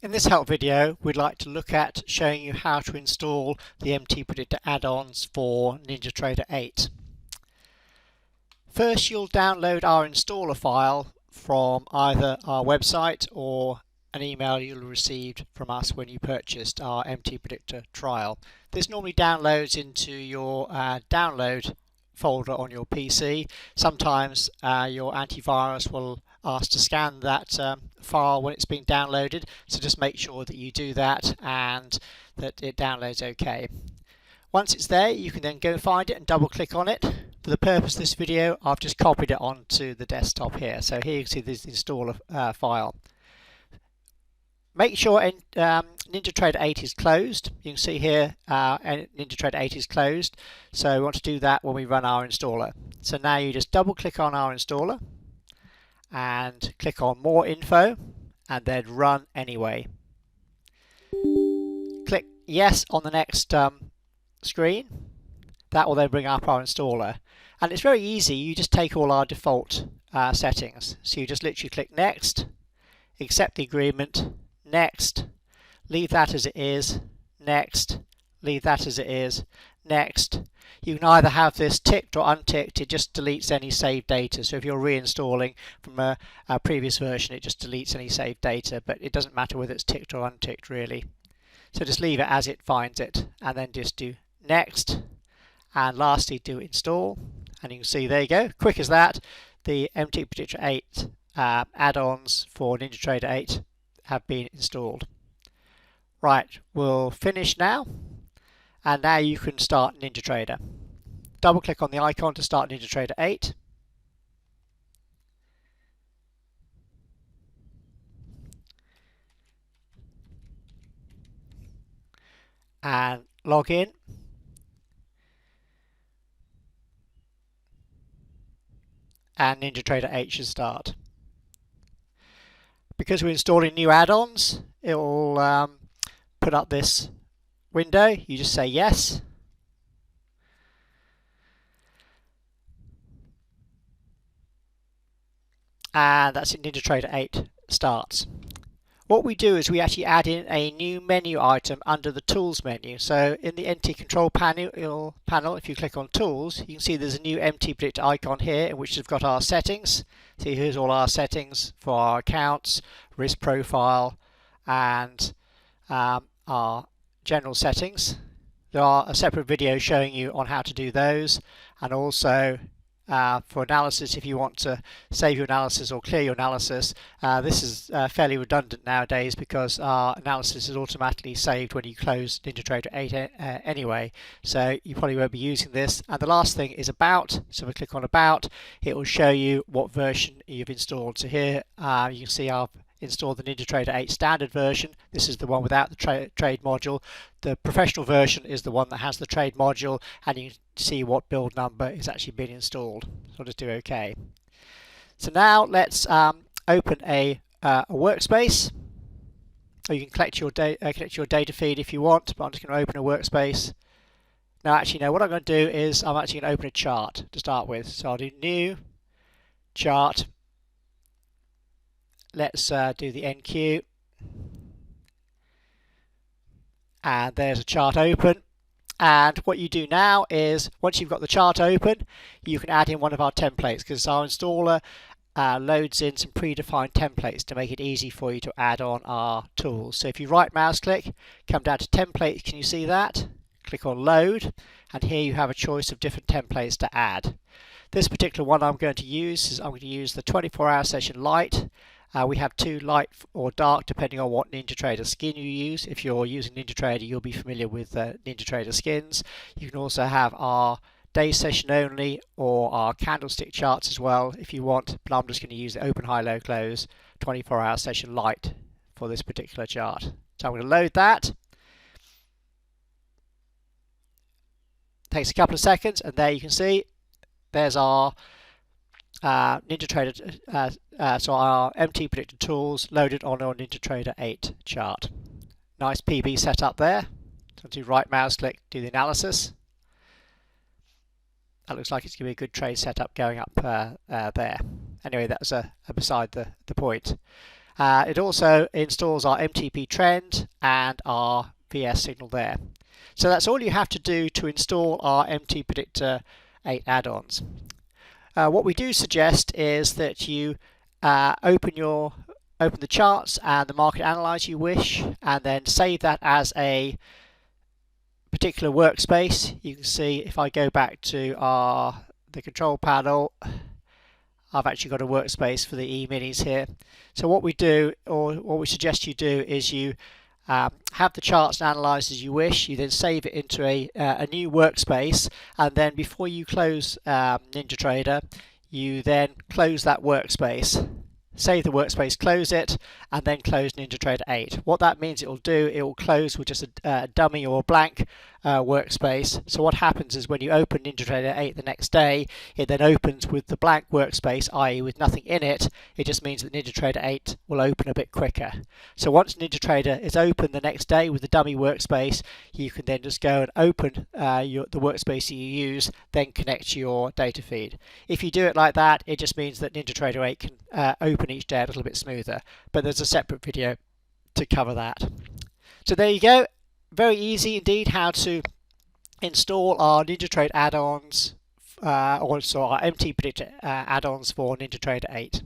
In this help video, we'd like to look at showing you how to install the MTPredictor add-ons for NinjaTrader 8. First, you'll download our installer file from either our website or an email you'll have received from us when you purchased our MTPredictor trial. This normally downloads into your download folder on your PC. Sometimes your antivirus will ask to scan that file when it's being downloaded, so just make sure that you do that and that it downloads okay. Once it's there, you can then go find it and double click on it. For the purpose of this video, I've just copied it onto the desktop here. So here you can see this installer file. Make sure NinjaTrader 8 is closed. You can see here NinjaTrader 8 is closed, so we want to do that when we run our installer. So now you just double click on our installer and click on More Info and then Run Anyway. Click Yes on the next screen. That will then bring up our installer, and it's very easy. You just take all our default settings, so you just literally click Next, accept the agreement, Next, leave that as it is, Next, leave that as it is, Next. You can either have this ticked or unticked. It just deletes any saved data. So if you're reinstalling from a previous version, it just deletes any saved data, but it doesn't matter whether it's ticked or unticked really. So just leave it as it finds it and then just do Next, and lastly do Install, and you can see there you go, quick as that, the MTPredictor 8 add-ons for NinjaTrader 8 have been installed. Right, we'll finish now, and now you can start NinjaTrader. Double click on the icon to start NinjaTrader 8. And log in. And NinjaTrader 8 should start. Because we're installing new add-ons, it will put up this window. You just say yes. And that's it, NinjaTrader 8 starts. What we do is we actually add in a new menu item under the Tools menu. So in the NT Control panel, if you click on Tools, you can see there's a new MTPredictor icon here in which we've got our settings. See, here's all our settings for our accounts, risk profile, and our general settings. There are a separate video showing you on how to do those, and also for analysis, if you want to save your analysis or clear your analysis. This is fairly redundant nowadays because our analysis is automatically saved when you close NinjaTrader 8 anyway, so you probably won't be using this. And the last thing is About. So if we click on About, it will show you what version you've installed. So here you can see I've installed the NinjaTrader 8 standard version. This is the one without the trade module. The professional version is the one that has the trade module, and you can see what build number is actually been installed. So I'll just do OK. So now let's open a workspace. Or you can collect your data feed if you want, but I'm just going to open a workspace. Now actually no, what I'm going to do is I'm actually going to open a chart to start with. So I'll do New, Chart. Let's do the NQ, and there's a chart open. And what you do now is, once you've got the chart open, you can add in one of our templates, because our installer loads in some predefined templates to make it easy for you to add on our tools. So if you right mouse click, come down to templates, can you see that? Click on load, and here you have a choice of different templates to add. This particular one I'm going to use is I'm going to use the 24-hour session light. We have two, light or dark, depending on what NinjaTrader skin you use. If you're using NinjaTrader, you'll be familiar with NinjaTrader skins. You can also have our day session only or our candlestick charts as well if you want, but I'm just going to use the open, high, low, close 24-hour session light for this particular chart. So I'm going to load that. Takes a couple of seconds, and there you can see there's our NinjaTrader, so our MTPredictor tools loaded on our NinjaTrader 8 chart. Nice PB setup there. So do right mouse click, do the analysis. That looks like it's going to be a good trade setup going up there. Anyway, that's beside the point. It also installs our MTP trend and our VS signal there. So that's all you have to do to install our MTPredictor 8 add-ons. What we do suggest is that you open the charts and the market analyzer you wish, and then save that as a particular workspace. You can see if I go back to the control panel, I've actually got a workspace for the E-minis here. So what we do, or what we suggest you do, is you have the charts and analyzers you wish. You then save it into a new workspace, and then before you close NinjaTrader, you then close that workspace. Save the workspace, close it, and then close NinjaTrader 8. What that means it will do, it will close with just a dummy or blank workspace. So what happens is when you open NinjaTrader 8 the next day, it then opens with the blank workspace, i.e. with nothing in it. It just means that NinjaTrader 8 will open a bit quicker. So once NinjaTrader is open the next day with the dummy workspace, you can then just go and open the workspace you use, then connect to your data feed. If you do it like that, it just means that NinjaTrader 8 can open each day a little bit smoother, but there's a separate video to cover that. So there you go, very easy indeed how to install our NinjaTrader add-ons, also our MTPredictor add-ons for NinjaTrader 8.